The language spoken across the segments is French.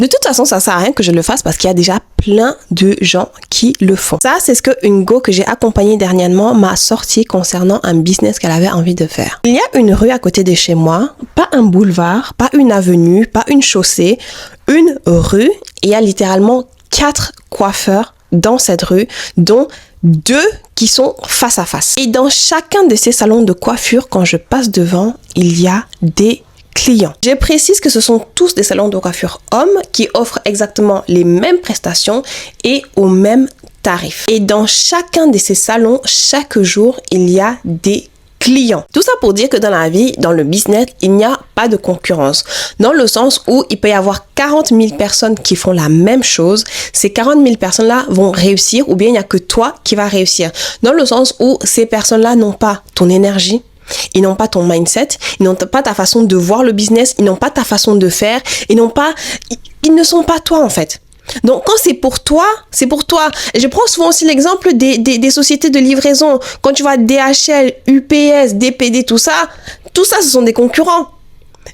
De toute façon, ça sert à rien que je le fasse parce qu'il y a déjà plein de gens qui le font. Ça, c'est ce qu'une go que j'ai accompagnée dernièrement m'a sorti concernant un business qu'elle avait envie de faire. Il y a une rue à côté de chez moi, pas un boulevard, pas une avenue, pas une chaussée, une rue. Et il y a littéralement 4 coiffeurs dans cette rue, dont 2 qui sont face à face. Et dans chacun de ces salons de coiffure, quand je passe devant, il y a des clients. Je précise que ce sont tous des salons de coiffure hommes qui offrent exactement les mêmes prestations et au même tarif. Et dans chacun de ces salons, chaque jour, il y a des clients. Tout ça pour dire que dans la vie, dans le business, il n'y a pas de concurrence. Dans le sens où il peut y avoir 40 000 personnes qui font la même chose. Ces 40 000 personnes-là vont réussir ou bien il n'y a que toi qui vas réussir. Dans le sens où ces personnes-là n'ont pas ton énergie, ils n'ont pas ton mindset, ils n'ont pas ta façon de voir le business, ils n'ont pas ta façon de faire, ils ne sont pas toi en fait. Donc quand c'est pour toi, c'est pour toi. Et je prends souvent aussi l'exemple des sociétés de livraison. Quand tu vois DHL, UPS, DPD, tout ça ce sont des concurrents.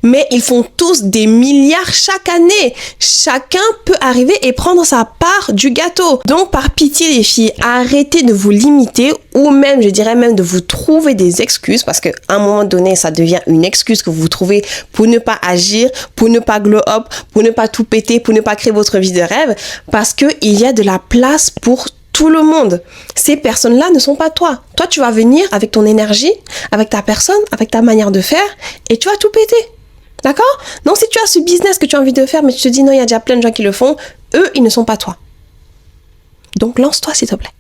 Mais ils font tous des milliards chaque année. Chacun peut arriver et prendre sa part du gâteau. Donc, par pitié les filles, arrêtez de vous limiter ou même, je dirais même de vous trouver des excuses parce qu'à un moment donné, ça devient une excuse que vous trouvez pour ne pas agir, pour ne pas glow up, pour ne pas tout péter, pour ne pas créer votre vie de rêve parce qu'il y a de la place pour tout le monde. Ces personnes-là ne sont pas toi. Toi, tu vas venir avec ton énergie, avec ta personne, avec ta manière de faire et tu vas tout péter. D'accord? Donc, si tu as ce business que tu as envie de faire, mais tu te dis non, il y a déjà plein de gens qui le font, eux, ils ne sont pas toi. Donc, lance-toi, s'il te plaît.